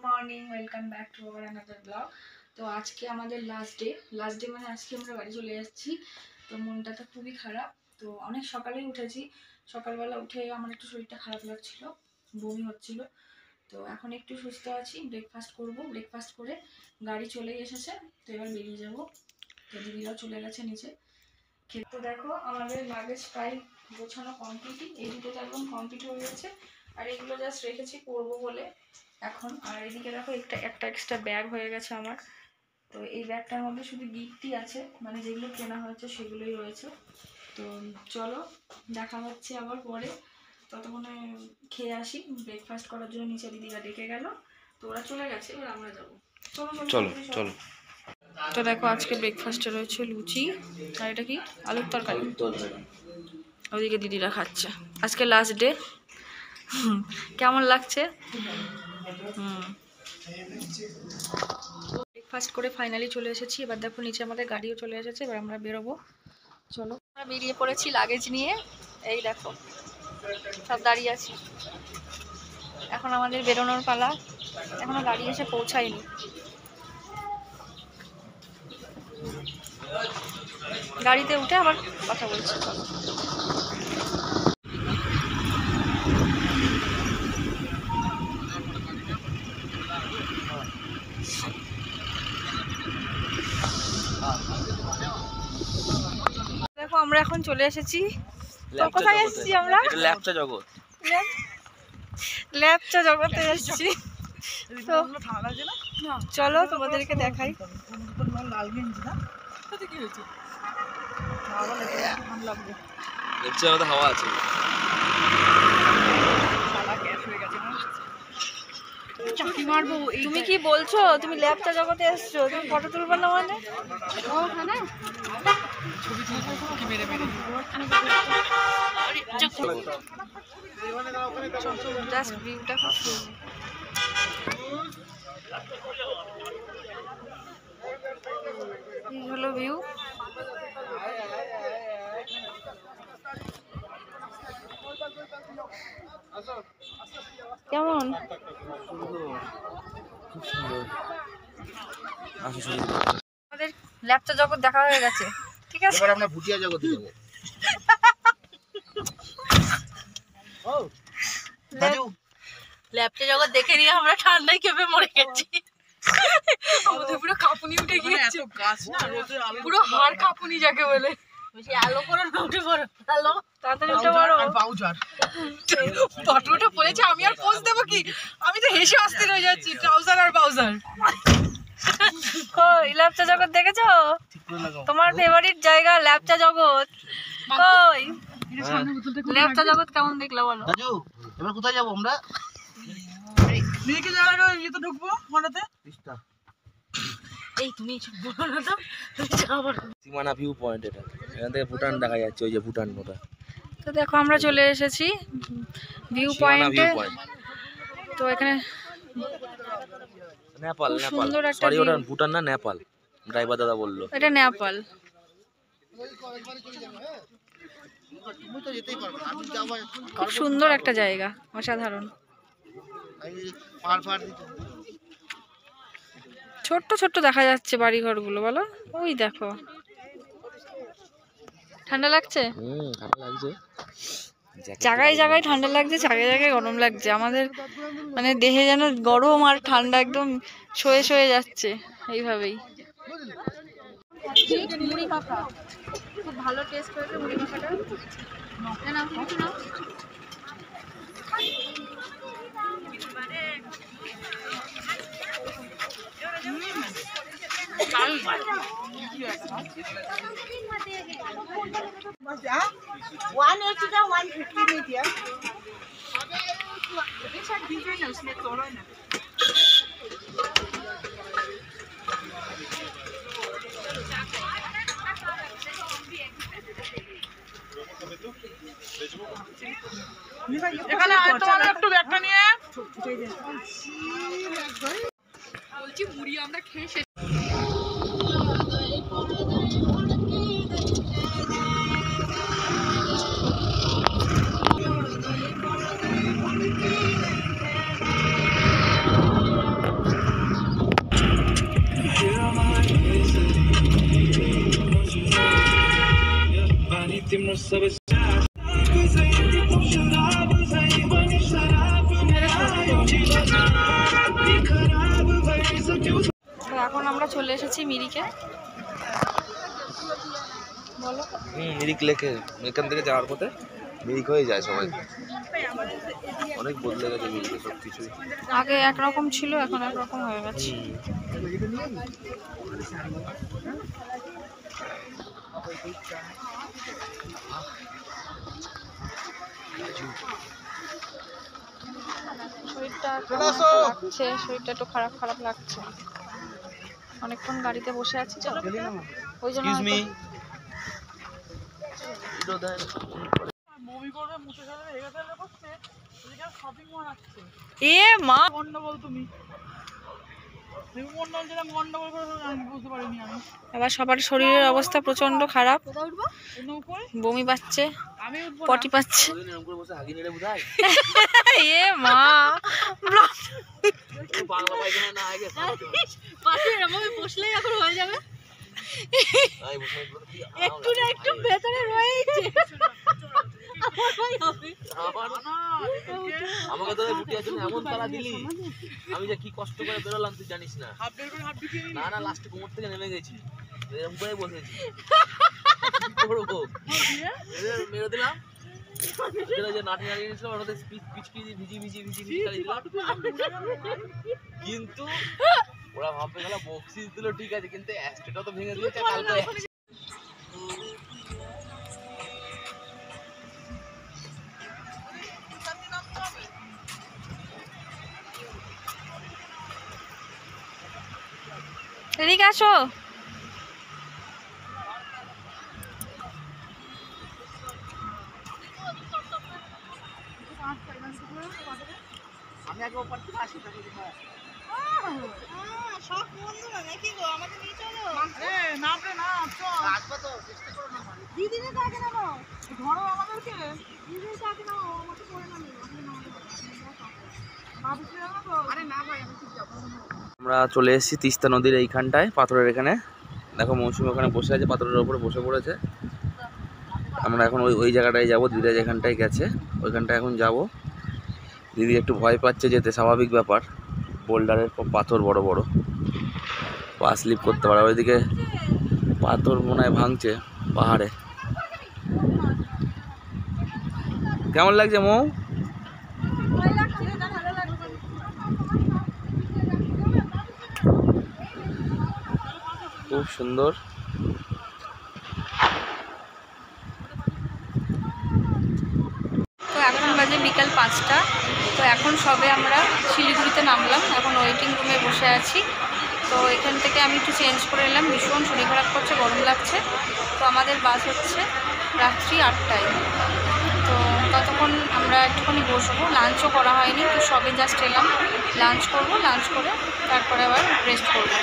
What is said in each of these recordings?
Morning, welcome back to our another blog. তো আজকে আমাদের লাস্ট ডে মানে আজকে আমরা বাড়ি চলে যাচ্ছি। তো মনটা তো খুবই খারাপ। তো অনেক সকালেই উঠেছি, সকালবেলা উঠে আমার একটু শরীরটা খারাপ লাগছিল, বমি হচ্ছিল। তো এখন একটু সুস্থ আছি, ব্রেকফাস্ট করব, ব্রেকফাস্ট করে গাড়ি চলেই এসেছে। তো এবার বেরিয়ে যাব। তো দিদিরাও চলে গেছে নিচে খেতে। দেখো আমাদের লাগেজ প্রায় গোছানো কমপ্লিটই, এই দুটো তো একদম কমপ্লিট হয়ে গেছে, আর এগুলো জাস্ট রেখেছি করবো বলে এখন। আর এদিকে দেখো একটা এক্সট্রা ব্যাগ হয়ে গেছে আমার। তো এই ব্যাগটার মধ্যে শুধু গিফটই আছে, মানে যেগুলো কেনা হয়েছে সেগুলোই রয়েছে। তো চলো দেখা হচ্ছে আবার পরে। ততক্ষণে খেয়ে আসি, ব্রেকফাস্ট করার জন্য নিচে দিদিরা ডেকে গেল। তো ওরা চলে গেছে, এবার আমরা যাবো। চলো চলো চলো। তো দেখো আজকে ব্রেকফাস্টে রয়েছে লুচি, আর এটা কি আলুর তরকারি। ওদিকে দিদিরা খাচ্ছে, আজকে লাস্ট ডে। কেমন লাগছে? ব্রেকফাস্ট করে ফাইনালি চলে এসেছি। এবার দেখো নিচে আমাদের গাড়িও চলে এসেছে, এবার আমরা বেরোবো। চলো, আমরা বেরিয়ে পড়েছি লাগেজ নিয়ে। এই দেখো সব দাঁড়িয়ে আছি, এখন আমাদের বেরোনোর পালা। এখনো গাড়ি এসে পৌঁছায়নি। গাড়িতে উঠে আবার কথা বলছি। দেখো আমরা এখন চলে এসেছি। কোথায় এসেছি আমরা? ল্যাপচা জগৎ, ল্যাপচা জগতে এসেছি। তো চলো তোমাদেরকে দেখাই। হাওয়া আছে। তুমি কি বলছো? তুমি ল্যাপচা জগতে এসছো, তুমি ফটো তুলবে না মানে? জাস্ট ভিউটা খুব সুন্দর। এই হলো ভিউ। কেমন? আমাদের ল্যাপচা জগৎ দেখা হয়ে গেছে, ঠিক আছে। এবার আমরা ভুটিয়া জগতে যাব। ল্যাপচা জগৎ দেখে নিয়ে আমরা ঠান্ডায় কেঁপে মরে গেছি। আমাদের পুরো কাঁপুনি উঠে গিয়েছে, পুরো হাড় কাঁপুনি যাকে বলে। আলো করে উঠে পড়ো, আলো তাড়াতাড়ি উঠে পড়ো। ফটোটা পড়েছে, আমি আর পোজ দেবো কি? আমি তো হেসে অস্থির হয়ে যাচ্ছি। ট্রাউজার আর বাউজার। কই ল্যাপচা জগৎ দেখেছো? তোমার ফেভারিট জায়গা ল্যাপচা জগৎ। কই ল্যাপচা জগৎ কেমন দেখলা বলো? রাজু, এবার কোথায় যাব আমরা? মেয়েকে যাওয়ার ইয়ে তো ঢুকবো মনেতে। এই তুমি বলো না তো, সীমানা ভিউ পয়েন্ট। এটা এখান থেকে ভুটান দেখা যাচ্ছে, ওই যে ভুটান ওটা। তো দেখো আমরা চলে এসেছি ভিউ পয়েন্টে। তো এখানে নেপাল, সুন্দর একটা সরি ওটা ভুটান না, নেপাল। ড্রাইভার দাদা বললো এটা নেপাল। খুব সুন্দর একটা জায়গা, অসাধারণ। ছোট্ট ছোট্ট দেখা যাচ্ছে বাড়িঘরগুলো, বলো। ওই দেখো, ঠান্ডা লাগছে। জায়গায় জায়গায় ঠান্ডা লাগছে, জায়গায় জায়গায় গরম লাগছে। আমাদের মানে দেহে যেন গরম আর ঠান্ডা একদম সয়ে সয়ে যাচ্ছে এইভাবেই। মুড়ি মাখা খুব ভালো টেস্ট হয়েছে, মুড়ি মাখাটা। এখানে তোমার একটু ব্যাগটা নিয়ে বলছি মুড়ি আমরা খেয়ে শেষ। এখন আমরা চলে এসেছি মিরিকে। বলো। মিরিক লেকে এখান থেকে যাওয়ার পথে মিরিক হয়ে যায় সবাই। অনেক বদলে গেছে মিরিকে সব কিছুই। আগে একরকম ছিল, এখন একরকম হয়ে গেছে। শরীরটা একটু খারাপ খারাপ লাগছে, অনেকক্ষণ গাড়িতে বসে আছি তো ওই জন্য। এ মা গন্ডগোল, তুমি এবার সবার শরীরের অবস্থা প্রচন্ড খারাপ, বমি পাচ্ছে, পটি পাচ্ছে। এ মা বসলেই এখন হয়ে যাবে, একটু না একটু ভেতরে রয়েছে। আমাকে তো বুটিয়ার জন্য এমন তালা দিলি, আমি যে কি কষ্ট করে বেরোলাম তুই জানিস না। না না লাস্টে কোমর থেকে নেমে গেছি, এরকম করে বসেছি, মেরে দিলাম যে নাটি নাড়িয়ে নিয়েছিল ওটাতে ভিজি ভিজি ভিজি ভিজি কিন্তু ওরা ভাববে গেল বক্সিস দিল ঠিক আছে, কিন্তু অ্যাস্ট্রেটা তো ভেঙে দিয়েছে কালকে। এদিকে আসো। আমি আগে ওপর থেকে আসি সব বন্ধুরা নাকি গো, আমাকে নিয়ে চলো। না রে না, চল আসবে তো, চেষ্টা করো না। দিদিনে থাকে না গো, ধরো আমাদেরকে, দিদিনে থাকে না, আমাকে করে না নিও। আরে না ভাই আমি ঠিক যাবো। আমরা চলে এসেছি তিস্তা নদীর এইখানটায়, পাথরের এখানে। দেখো মৌসুমি ওখানে বসে আছে, পাথরের উপরে বসে পড়েছে। আমরা এখন ওই জায়গাটায় যাবো, দিদিরা যেখানটায় গেছে ওইখানটায় এখন যাব। দিদি একটু ভয় পাচ্ছে যেতে, স্বাভাবিক ব্যাপার, বোল্ডারের পাথর বড় বড়, পা স্লিপ করতে পারে। ওইদিকে পাথর মনে হয় ভাঙছে পাহাড়ে। কেমন লাগছে মৌ? খুব সুন্দর। তো এখন বাজে বিকাল 5টা। তো এখন সবে আমরা শিলিগুড়িতে নামলাম, এখন ওয়েটিং রুমে বসে আছি। তো এখান থেকে আমি একটু চেঞ্জ করে এলাম, ভীষণ শরীর খারাপ করছে, গরম লাগছে। তো আমাদের বাস হচ্ছে রাত্রি 8টায়। তো ততক্ষণ আমরা একটুখানি বসবো, লাঞ্চও করা হয়নি, তো সবে জাস্ট এলাম, লাঞ্চ করবো, লাঞ্চ করে তারপরে আবার রেস্ট করবো।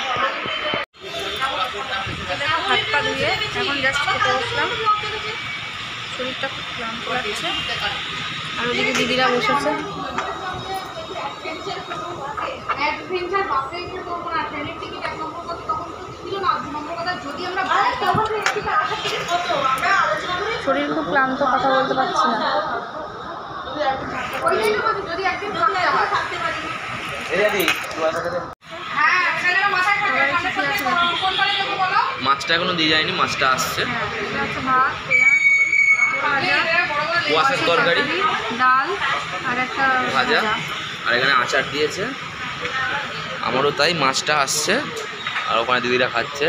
হাত পা ধুয়ে এখন জাস্ট খেতে বসলাম, শরীরটা খুব ক্লান্ত লাগছে। আর ওদিকে দিদিরা বসেছে। শরীর খুব ক্লান্ত, কথা বলতে পারছি না। মাছটা এখনো দিয়ে যায়নি, মাছটা আসছে। কুয়াশার তরকারি, ডাল আর একটা ভাজা, আর এখানে আচার দিয়েছে। আমারও তাই, মাছটা আসছে আর ওখানে দিদিরা খাচ্ছে।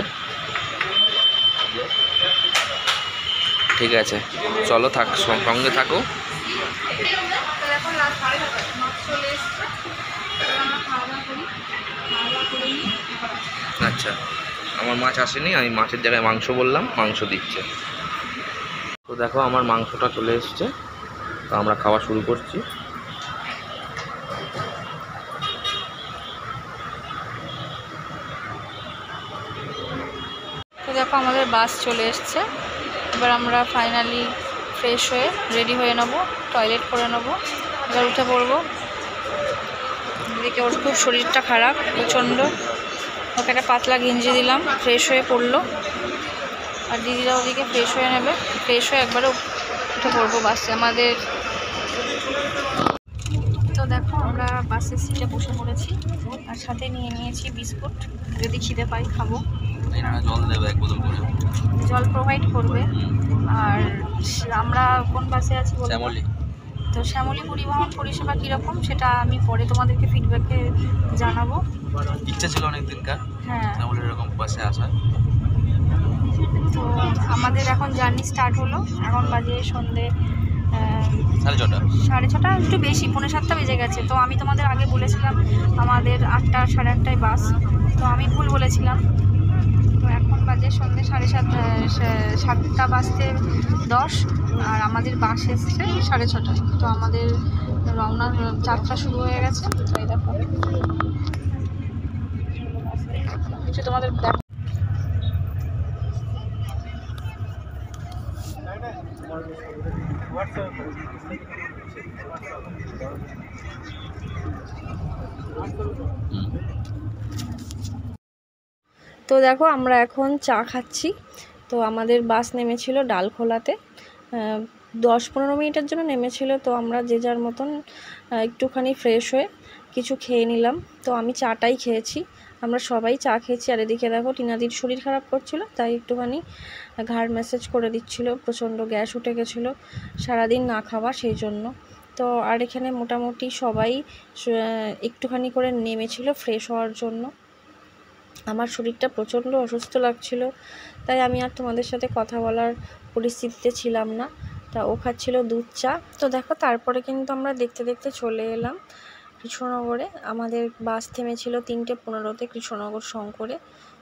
ঠিক আছে চলো, সঙ্গে থাকো। আচ্ছা আমার মাছ আসেনি, আমি মাছের জায়গায় মাংস বললাম, মাংস দিচ্ছে। তো দেখো আমার মাংসটা চলে এসছে, তো আমরা খাওয়া শুরু করছি। তো দেখো আমাদের বাস চলে এসছে, এবার আমরা ফাইনালি ফ্রেশ হয়ে রেডি হয়ে নেবো, টয়লেট করে নেবো, এবার উঠে পড়বো। এদিকে ওর খুব শরীরটা খারাপ প্রচণ্ড, ওকে একটা পাতলা গেঞ্জি দিলাম, ফ্রেশ হয়ে পড়লো। আর দিদিরা ওদিকে ফ্রেশ হয়ে নেবে, ফ্রেশ হয়ে একবারে উঠে পড়বো বাসে আমাদের। তো দেখো আমরা বাসের সিটে বসে পড়েছি, আর সাথে নিয়ে নিয়েছি বিস্কুট, যদি খিদে পাই খাবো। জল দেবে এক বোতল করে, জল প্রোভাইড করবে। আর আমরা কোন বাসে আছি বলতে, শ্যামলী। তো শ্যামলী পরিবহন পরিষেবা কীরকম সেটা আমি পরে তোমাদেরকে ফিডব্যাকে জানাবো। ইচ্ছা ছিল অনেক দিনকার হ্যাঁ, শ্যামলীর এরকম বাসে আসা। তো আমাদের এখন জার্নি স্টার্ট হলো, এখন বাজে সন্ধে 6:30। 6:30, একটু বেশি, 6:45 বেজে গেছে। তো আমি তোমাদের আগে বলেছিলাম আমাদের 8টা 8:30টায় বাস, তো আমি ভুল বলেছিলাম। তো এখন বাজে সন্ধে 7:30 বাজতে 10, আর আমাদের বাস এসছে 6:30টায়। তো আমাদের রওনা যাত্রা শুরু হয়ে গেছে। তো এই দেখো কিছু তোমাদের দেখো। তো দেখো আমরা এখন চা খাচ্ছি। তো আমাদের বাস নেমেছিল ডালখোলাতে, 10-15 মিনিটের জন্য নেমেছিল। তো আমরা যে যার মতন একটুখানি ফ্রেশ হয়ে কিছু খেয়ে নিলাম। তো আমি চাটাই খেয়েছি, আমরা সবাই চা খেয়েছি। আর এদিকে দেখো টিনাদির শরীর খারাপ করছিল, তাই একটুখানি ঘাড় ম্যাসেজ করে দিচ্ছিল, প্রচণ্ড গ্যাস উঠে গেছিলো সারাদিন না খাওয়া, সেই জন্য। তো আর এখানে মোটামুটি সবাই একটুখানি করে নেমেছিল ফ্রেশ হওয়ার জন্য। আমার শরীরটা প্রচণ্ড অসুস্থ লাগছিল, তাই আমি আর তোমাদের সাথে কথা বলার পরিস্থিতিতে ছিলাম না। তা ও খাচ্ছিল দুধ চা। তো দেখো তারপরে কিন্তু আমরা দেখতে দেখতে চলে এলাম কৃষ্ণনগরে। আমাদের বাস থেমেছিল 3:15-তে কৃষ্ণনগর শঙ্করে।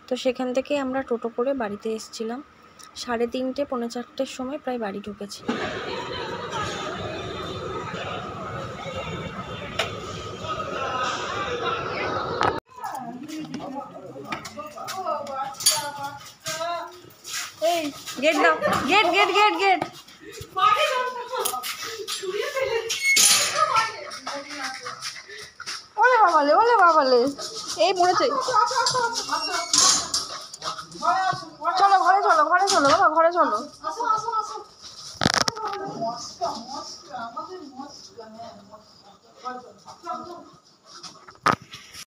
তো সেখান থেকে আমরা টোটো করে বাড়িতে এসেছিলাম 3:30 পৌনে 4টের সময় প্রায় বাড়ি ঢুকেছি। এই গেট দাও, গেট গেট গেট গেট। ওলে বাবালে, ওলে বাবালে, এই মরেছে। চলো ঘরে চলো, ঘরে চলো বাবা, ঘরে চলো।